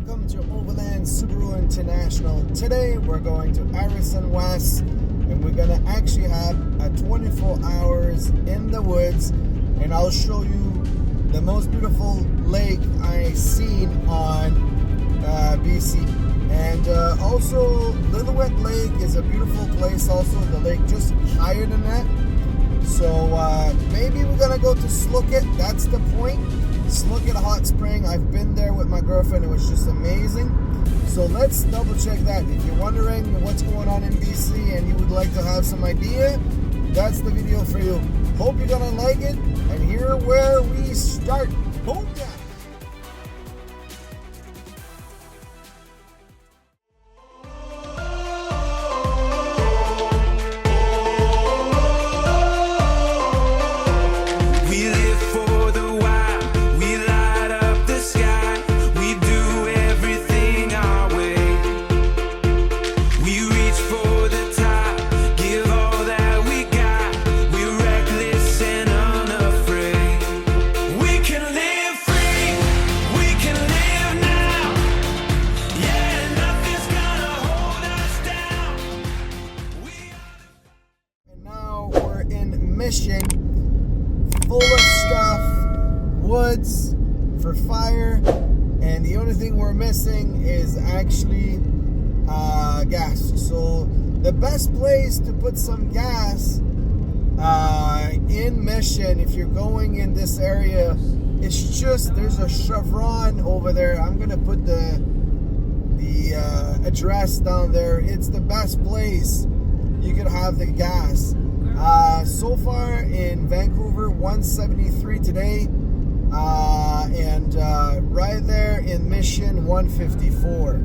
welcome to Overland Subaru International. Today we're going to Harrison West and we're gonna actually have a 24 hours in the woods, and I'll show you the most beautiful lake I seen on BC. And also Lillooet Lake is a beautiful place, also the lake just higher than that. So maybe we're gonna go to Slookit, that's the point. Slookit Hot Spring, I've been there with my girlfriend, it was just amazing. So let's double check that. If you're wondering what's going on in BC and you would like to have some idea, that's the video for you. Hope you're gonna like it, and here where we start. Boom! Mission, full of stuff, woods for fire, and the only thing we're missing is actually gas. So the best place to put some gas in Mission, if you're going in this area, it's just there's a Chevron over there. I'm gonna put the address down there. It's the best place you could have the gas. So far in Vancouver, 173 today, and right there in Mission, 154.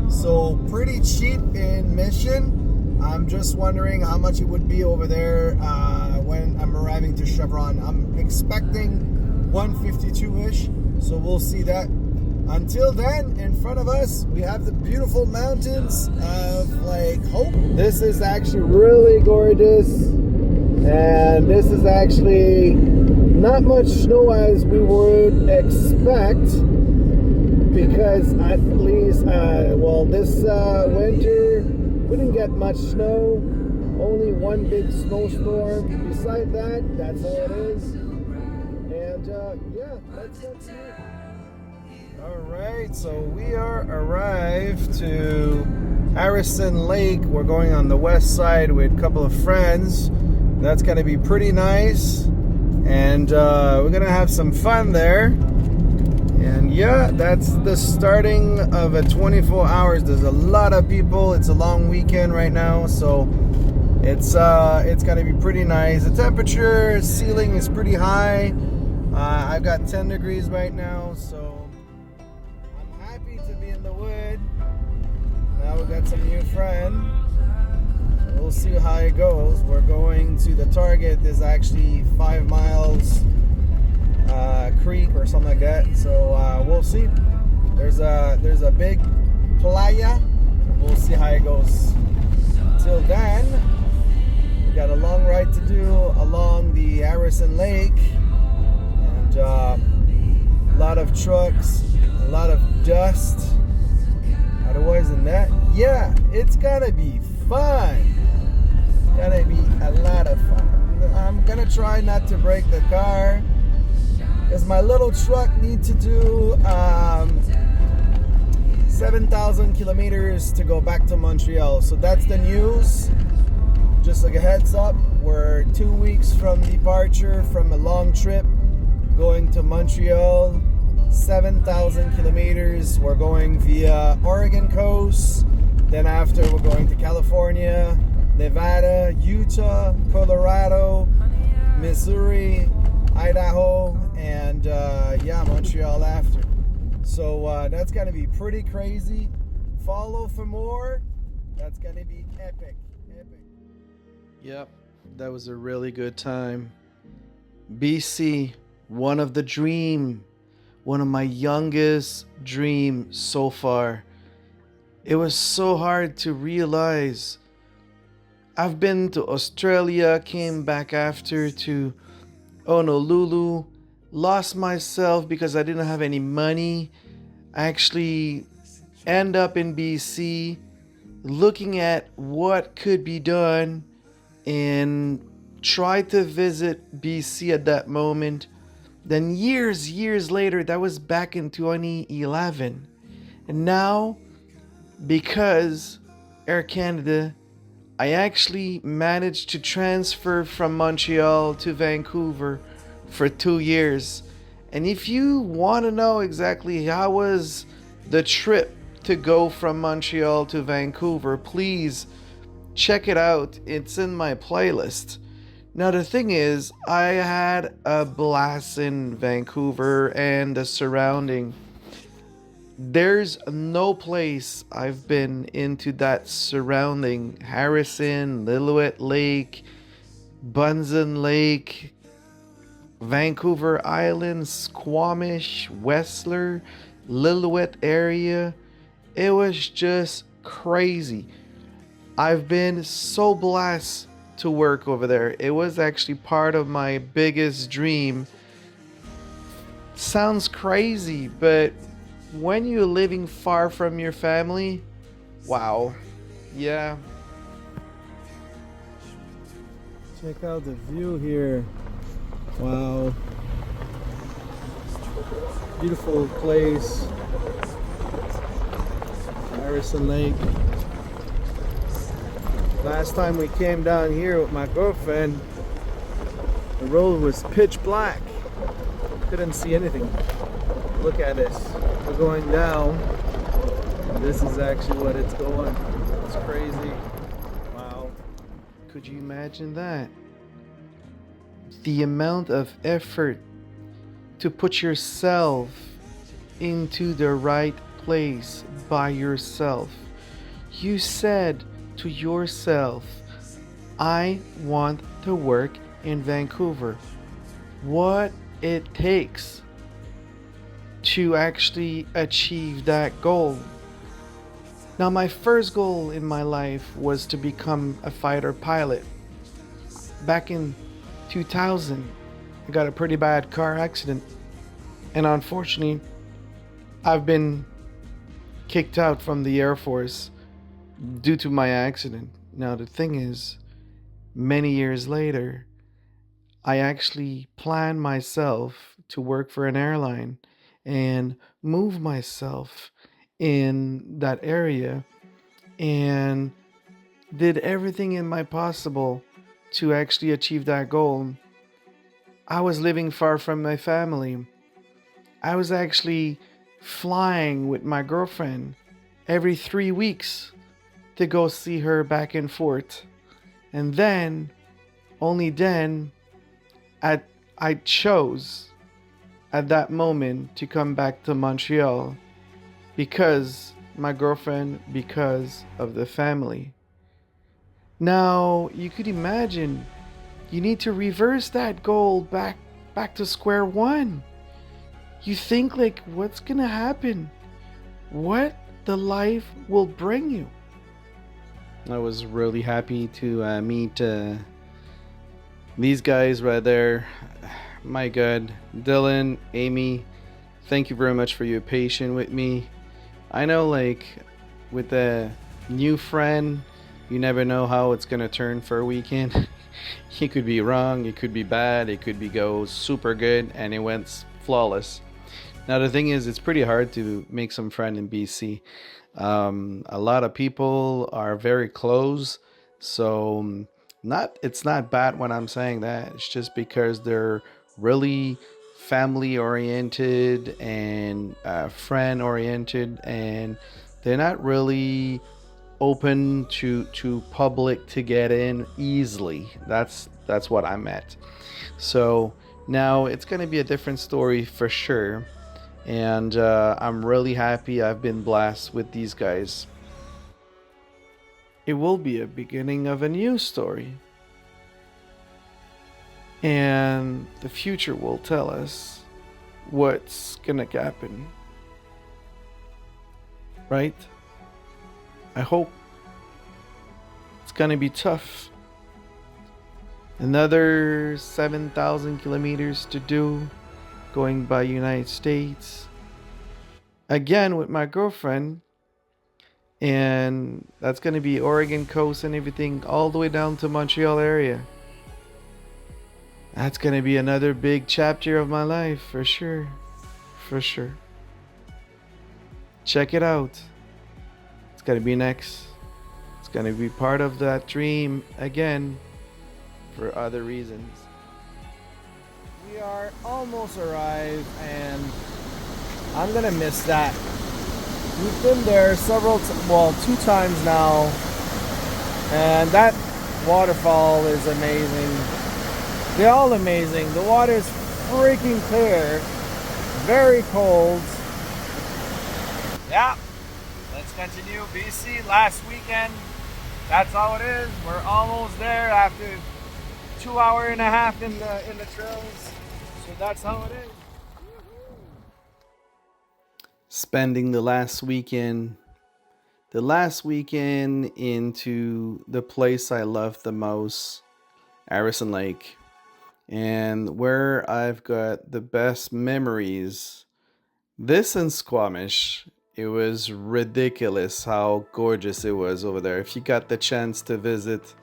So pretty cheap in Mission. I'm just wondering how much it would be over there when I'm arriving to Chevron. I'm expecting 152-ish, so we'll see that. Until then, in front of us, we have the beautiful mountains of Lake Hope. This is actually really gorgeous. And this is actually not much snow as we would expect, because at least, this winter we didn't get much snow, only one big snowstorm. Beside that, that's all it is. And yeah, let's get to it. Alright, so we are arrived to Harrison Lake. We're going on the west side with a couple of friends. That's going to be pretty nice, and we're going to have some fun there. And yeah, that's the starting of a 24 hours. There's a lot of people. It's a long weekend right now, so it's going to be pretty nice. The temperature ceiling is pretty high. I've got 10 degrees right now, so I'm happy to be in the wood. Now we've got some new friends. We'll see how it goes. We're going to the target. There's actually 5 miles creek or something like that. So we'll see. There's a big playa. We'll see how it goes. Till then, we got a long ride to do along the Harrison Lake, and a lot of trucks, a lot of dust. Otherwise than that, yeah, it's gonna be fun. Gonna be a lot of fun. I'm gonna try not to break the car, because my little truck needs to do 7,000 kilometers to go back to Montreal. So that's the news. Just like a heads up, we're 2 weeks from departure from a long trip going to Montreal. 7,000 kilometers. We're going via Oregon coast. Then after, we're going to California, Nevada, Utah, Colorado, Missouri, Idaho, and Montreal after. So that's gonna be pretty crazy. Follow for more. That's gonna be epic. Yep, that was a really good time. BC, one of my youngest dreams so far. It was so hard to realize. I've been to Australia, came back after to Honolulu, lost myself because I didn't have any money. I actually end up in BC, looking at what could be done, and try to visit BC at that moment. Then years later, that was back in 2011. And now, because Air Canada, I actually managed to transfer from Montreal to Vancouver for 2 years. And if you want to know exactly how was the trip to go from Montreal to Vancouver, please check it out. It's in my playlist. Now, the thing is, I had a blast in Vancouver and the surrounding. There's no place I've been into that surrounding Harrison, Lillooet Lake, Bunsen Lake, Vancouver Island, Squamish, Whistler, Lillooet area. It was just crazy. I've been so blessed to work over there. It was actually part of my biggest dream. Sounds crazy, but when you're living far from your family, wow. Yeah. Check out the view here. Wow. Beautiful place. Harrison Lake. Last time we came down here with my girlfriend, the road was pitch black. Couldn't see anything. Look at this. We're going down. This is actually what it's going. It's crazy. Wow. Could you imagine that? The amount of effort to put yourself into the right place by yourself. You said to yourself, I want to work in Vancouver. What it takes to actually achieve that goal. Now, my first goal in my life was to become a fighter pilot. Back in 2000, I got a pretty bad car accident, and unfortunately, I've been kicked out from the Air Force due to my accident. Now, the thing is, many years later, I actually planned myself to work for an airline and move myself in that area and did everything in my possible to actually achieve that goal. I was living far from my family. I was actually flying with my girlfriend every 3 weeks to go see her back and forth. And then, only then, I chose at that moment to come back to Montreal because my girlfriend, because of the family. Now, you could imagine you need to reverse that goal back to square one. You think like what's gonna happen? What the life will bring you. I was really happy to meet these guys right there. My God, Dylan, Amy, thank you very much for your patience with me. I know, like, with a new friend, you never know how it's gonna turn for a weekend. It could be wrong, it could be bad, it could be go super good, and it went flawless. Now the thing is, it's pretty hard to make some friend in BC. A lot of people are very close, so it's not bad when I'm saying that. It's just because they're really family oriented and friend oriented, and they're not really open to public to get in easily. That's what I meant. So now it's going to be a different story for sure, and I'm really happy I've been blessed with these guys. It will be a beginning of a new story, and the future will tell us what's gonna happen, right? I hope. It's gonna be tough. Another 7,000 kilometers to do, going by United States. Again with my girlfriend, And that's going to be Oregon coast and everything all the way down to Montreal area. That's going to be another big chapter of my life for sure. For sure. Check it out. It's going to be next. It's going to be part of that dream again for other reasons. We are almost arrived, and I'm gonna miss that. We've been there two times now, and that waterfall is amazing. They're all amazing. The water is freaking clear, very cold. Yeah, let's continue. BC last weekend. That's how it is. We're almost there after 2.5 hours in the trails. So that's how it is. Spending the last weekend into the place I love the most, Harrison Lake, and where I've got the best memories. This and Squamish, it was ridiculous how gorgeous it was over there. If you got the chance to visit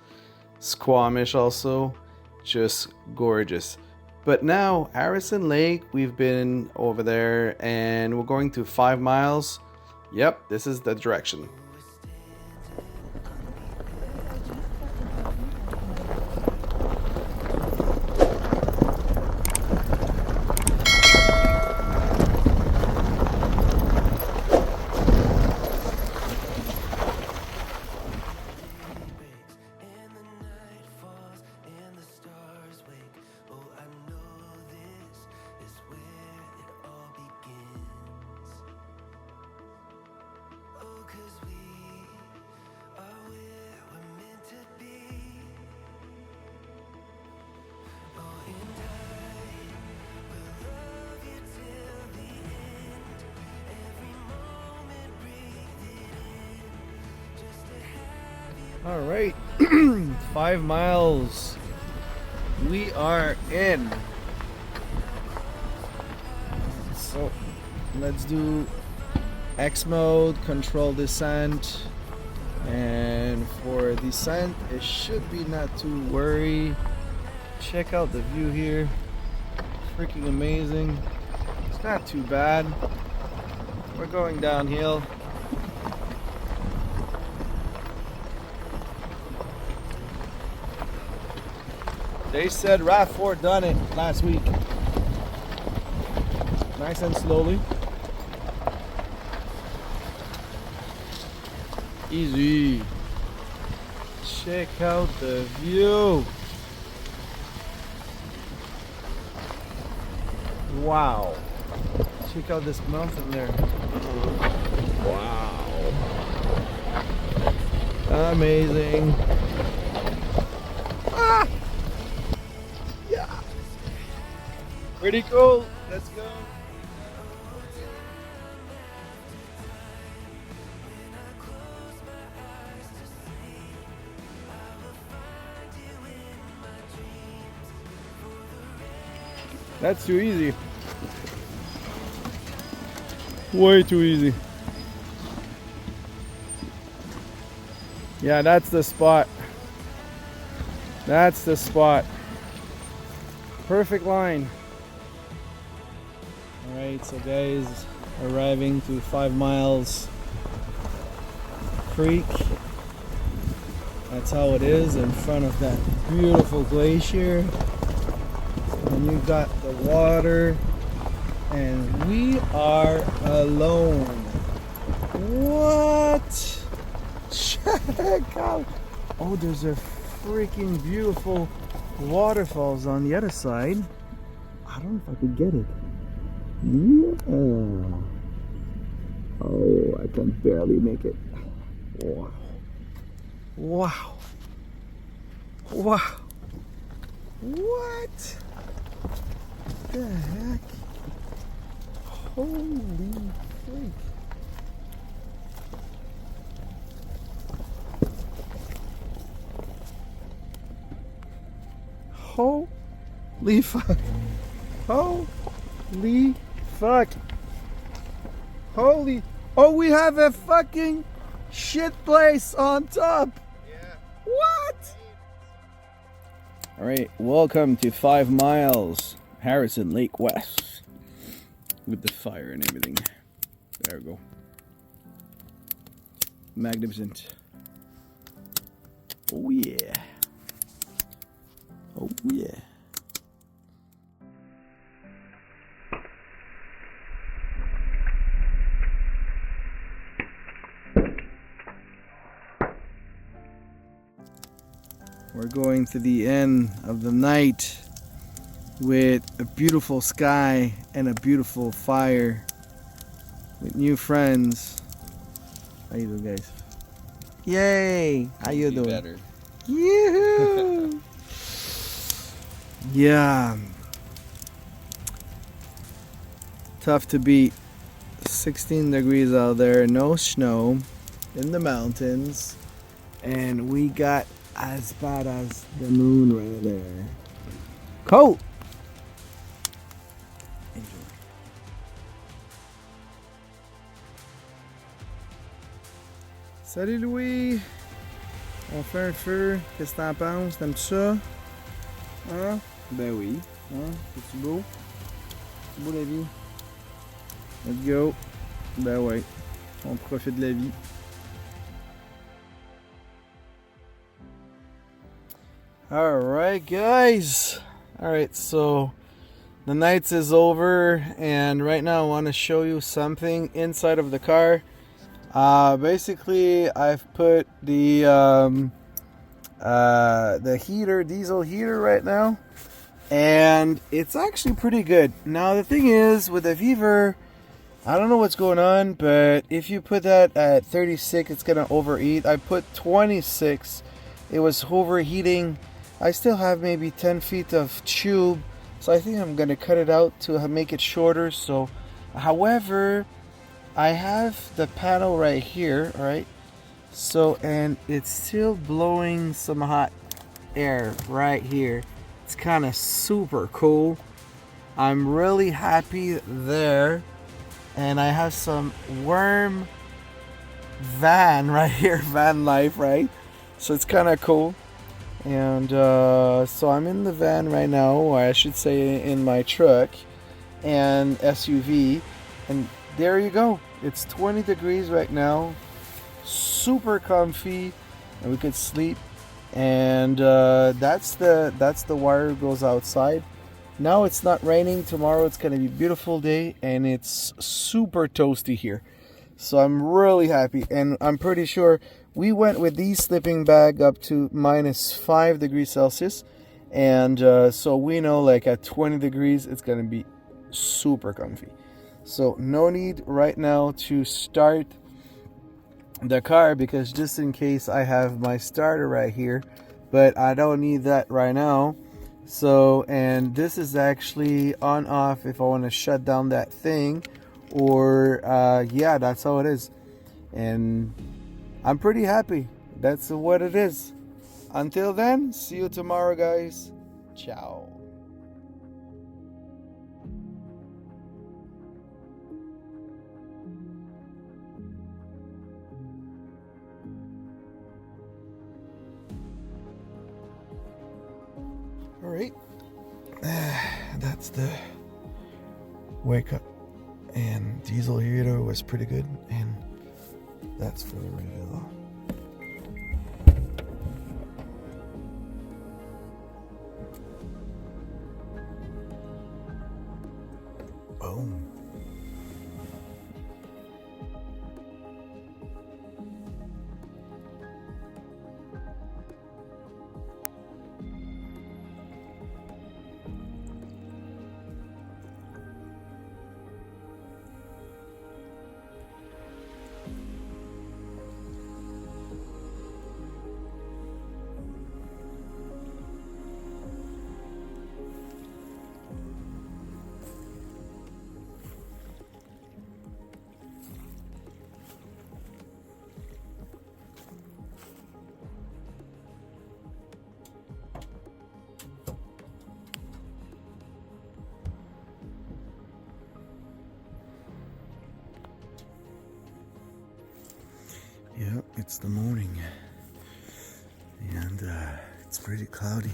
Squamish also, just gorgeous. But now Harrison Lake, we've been over there and we're going to 5 miles. Yep, this is the direction. All right, 5 miles. We are in. So let's do X mode, control descent. And for descent, it should be not too worry. Check out the view here. Freaking amazing. It's not too bad. We're going downhill. They said RAV4 done it last week. Nice and slowly. Easy. Check out the view. Wow. Check out this mountain there. Wow. Amazing. Ah! Yeah. Pretty cool. Let's go. That's too easy. Way too easy. Yeah, that's the spot. That's the spot. Perfect line. Alright, so guys, arriving to 5 miles creek. That's how it is in front of that beautiful glacier. And you got the water, and we are alone. What? Check out. Oh, there's a freaking beautiful waterfalls on the other side. I don't know if I could get it. Yeah. Oh, I can barely make it. Wow. Wow. Wow. What the heck? Holy freak. Holy fuck. Holy fuck. Holy. Oh, we have a fucking shit place on top. Yeah. What? All right, welcome to 5 miles, Harrison Lake West, with the fire and everything. There we go. Magnificent. Oh yeah. Oh yeah. We're going to the end of the night with a beautiful sky and a beautiful fire with new friends. How you doing, guys? Yay! How you doing? Better. Yoo-hoo! Yeah. Tough to beat. 16 degrees out there, no snow in the mountains, and we got as bad as the moon right there. Cold! Enjoy. Salut Louis! On fait un feu, qu'est-ce que t'en penses? T'aimes ça? Hein? Ben oui. Hein? C'est-tu beau? C'est beau la vie? Let's go. Ben ouais. On profite de la vie. Alright guys. Alright, so the night is over and right now I want to show you something inside of the car. Basically I've put the heater, diesel heater right now, and it's actually pretty good. Now the thing is with the Viver, I don't know what's going on, but if you put that at 36 it's gonna overheat. I put 26, it was overheating. I still have maybe 10 feet of tube, so I think I'm gonna cut it out to make it shorter. So however, I have the panel right here, right? So, and it's still blowing some hot air right here. It's kind of super cool. I'm really happy there. And I have some warm van right here, van life, right? So it's kind of cool. And so I'm in the van right now, or I should say in my truck and SUV. And there you go. It's 20 degrees right now. Super comfy, and we could sleep. And that's the wire goes outside. Now it's not raining. Tomorrow it's gonna be a beautiful day, and it's super toasty here. So I'm really happy, and I'm pretty sure we went with these sleeping bag up to -5 degrees Celsius, and so we know like at 20 degrees it's gonna be super comfy. So no need right now to start the car, because just in case I have my starter right here, but I don't need that right now. So, and this is actually on off if I want to shut down that thing, or yeah, that's how it is. And I'm pretty happy. That's what it is. Until then, see you tomorrow, guys. Ciao. All right, that's the wake up, and diesel heater was pretty good, and that's for the regular. Boom. Yep, it's the morning, and it's pretty cloudy.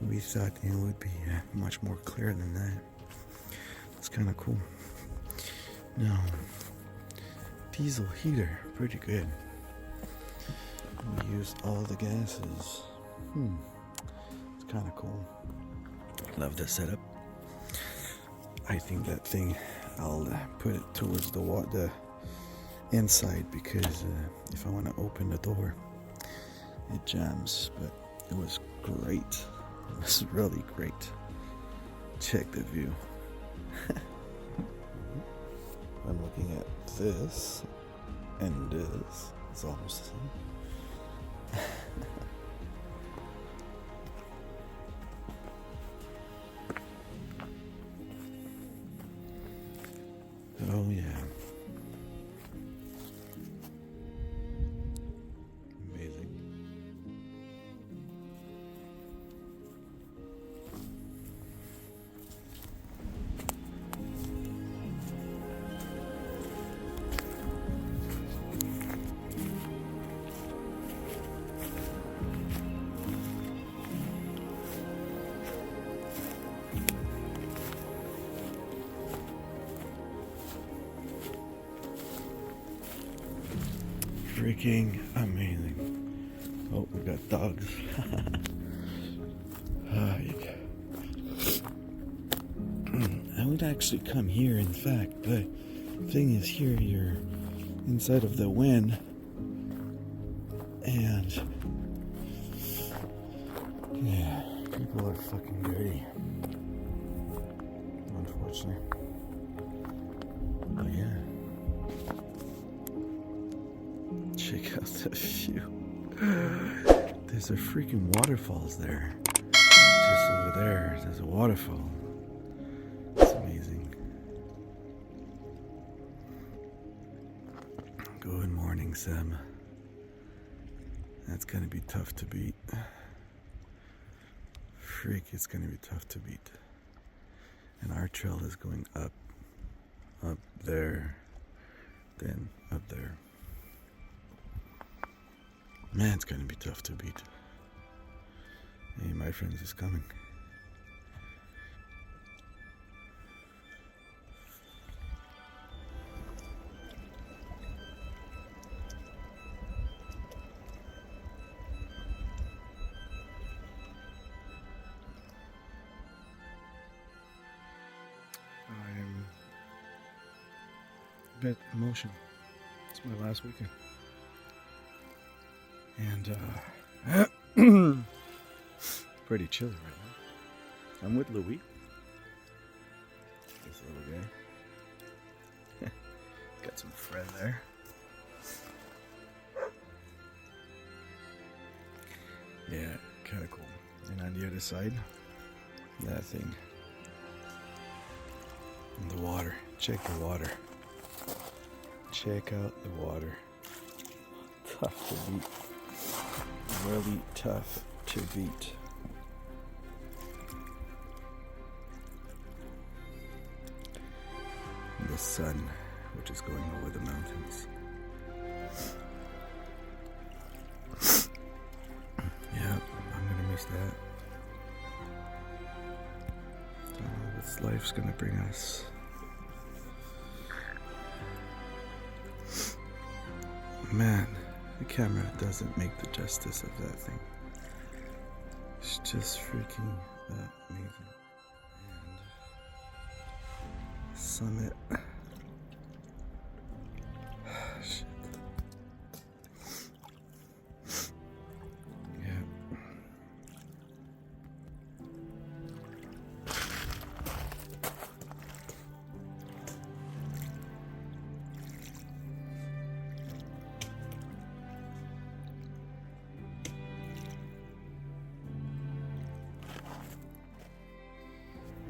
We thought it would be much more clear than that. It's kind of cool. Now, diesel heater, pretty good. We used all the gases. It's kind of cool. Love the setup. I think that thing, I'll put it towards the inside, because if I want to open the door, it jams. But it was great. It was really great. Check the view. I'm looking at this and this. It's almost the same. Oh yeah. Amazing. Freaking amazing. Oh, we got dogs. I would actually come here, in fact, but the thing is, here you're inside of the wind, and yeah, people are fucking dirty, unfortunately. But yeah. Check out the view. There's a freaking waterfalls there. Just over there, there's a waterfall. It's amazing. Good morning, Sam. That's gonna be tough to beat. Freak, it's gonna be tough to beat. And our trail is going up there, then up there. Man, it's gonna be tough to beat. Hey, my friends is coming. I'm a bit emotional. It's my last weekend. And pretty chilly right now. I'm with Louis, this little guy. Got some Fred there. Yeah, kind of cool. And on the other side, that thing. And the water. Check the water. Check out the water. Tough to beat. Really tough to beat. And the sun, which is going over the mountains. Yeah, I'm gonna miss that. Don't know what life's gonna bring us. Man, the camera doesn't make the justice of that thing. It's just freaking amazing. And summit. Shit. Yeah.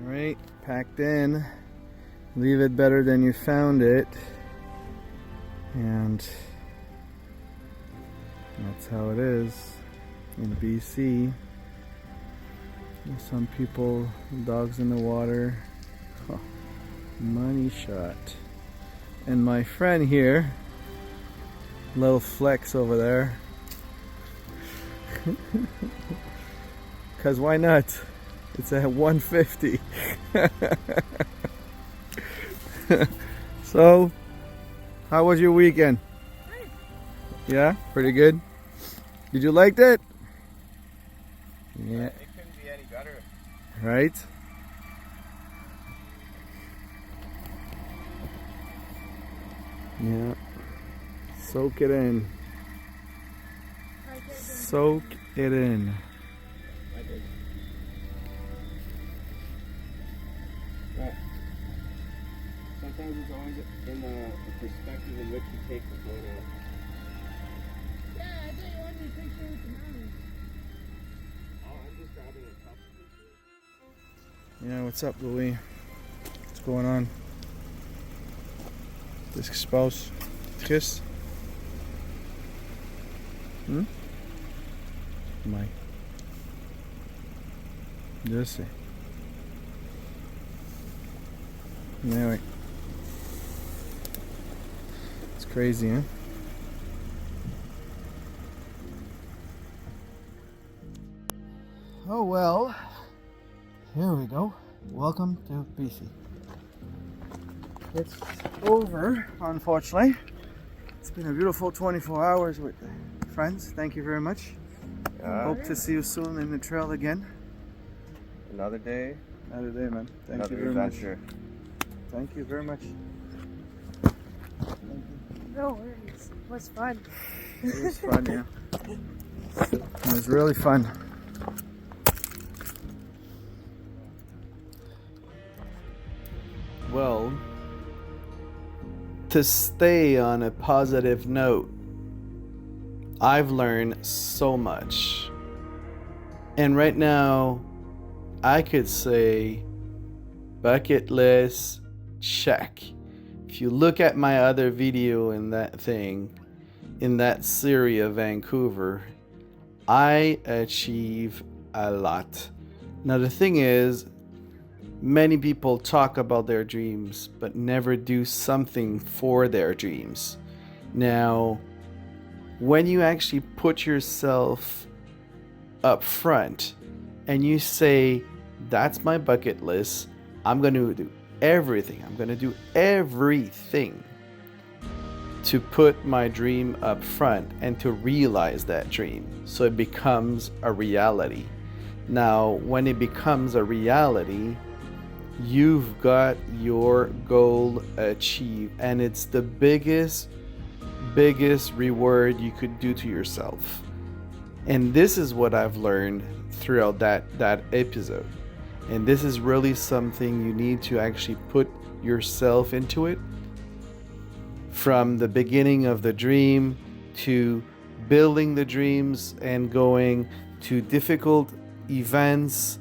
Alright, packed in. Leave it better than you found it. And that's how it is in BC. Some people, dogs in the water. Oh, money shot. And my friend here Little flex over there. Cause why not? It's at 150. So, how was your weekend? Yeah, pretty good. Did you like it? Yeah. It couldn't be any better. Right? Yeah. Soak it in. Soak it in. Sometimes it's always in the perspective in which you take the photo. Yeah, I thought you wanted to take pictures with the mountains. Oh, I'm just grabbing a couple pictures. Yeah, what's up, Louis? What's going on? Qu'est-ce qui se passe? Triste? Mike. Je sais. Anyway. It's crazy, huh? Oh well. Here we go. Welcome to BC. It's over, unfortunately. It's been a beautiful 24 hours with friends. Thank you very much. Hope to see you soon in the trail again. Another day. Another day, man. Thank you Another very adventure. much. Thank you very much. No worries. It was fun. It was fun, yeah. It was really fun. Well, to stay on a positive note, I've learned so much. And right now, I could say bucket list check. If you look at my other video in that thing, in that series of Vancouver, I achieve a lot. Now the thing is, many people talk about their dreams, but never do something for their dreams. Now, when you actually put yourself up front and you say, that's my bucket list, I'm going to do everything. I'm going to do everything to put my dream up front and to realize that dream so it becomes a reality. Now, when it becomes a reality, you've got your goal achieved, and it's the biggest reward you could do to yourself. And this is what I've learned throughout that episode. And this is really something you need to actually put yourself into it. From the beginning of the dream to building the dreams and going to difficult events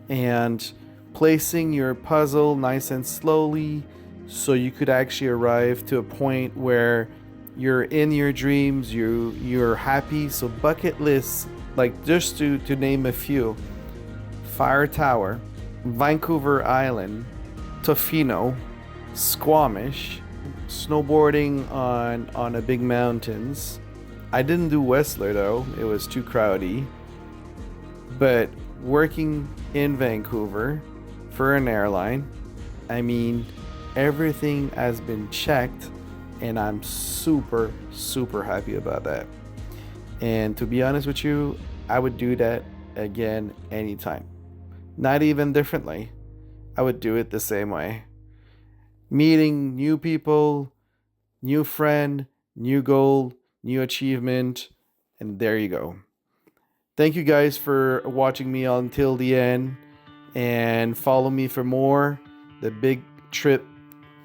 and placing your puzzle nice and slowly so you could actually arrive to a point where you're in your dreams, you're happy. So bucket lists, like just to name a few: Fire Tower, Vancouver Island, Tofino, Squamish, snowboarding on a big mountains. I didn't do Whistler though, it was too crowdy. But working in Vancouver for an airline, I mean, everything has been checked, and I'm super happy about that. And to be honest with you, I would do that again anytime. Not even differently. I would do it the same way. Meeting new people, new friend, new goal, new achievement, and there you go. Thank you guys for watching me until the end, and follow me for more. The big trip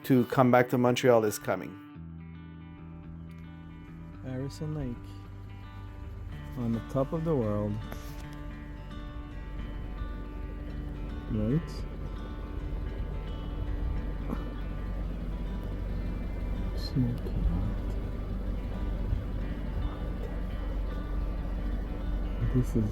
to come back to Montreal is coming. Harrison Lake, on the top of the world, right? Smoky. This is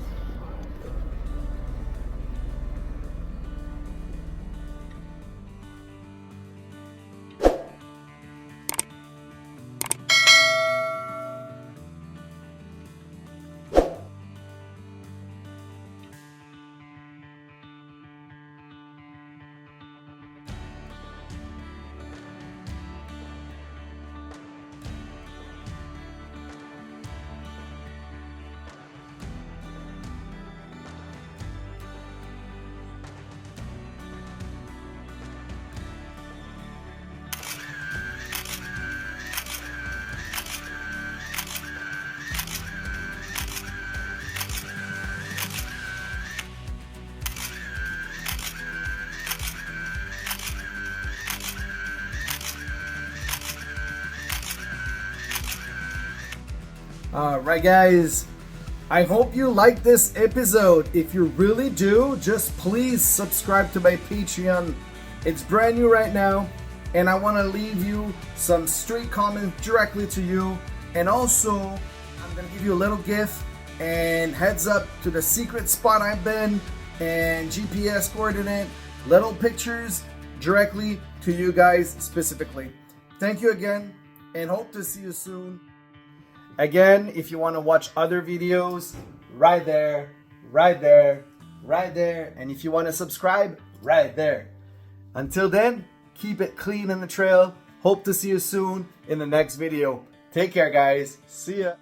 Right, guys, I hope you like this episode. If you really do, just please subscribe to my Patreon. It's brand new right now, and I want to leave you some straight comments directly to you. And also, I'm going to give you a little gift and heads up to the secret spot I've been and GPS coordinate, little pictures directly to you guys specifically. Thank you again, and hope to see you soon. Again, if you want to watch other videos, right there, right there, right there. And if you want to subscribe, right there. Until then, keep it clean on the trail. Hope to see you soon in the next video. Take care, guys. See ya.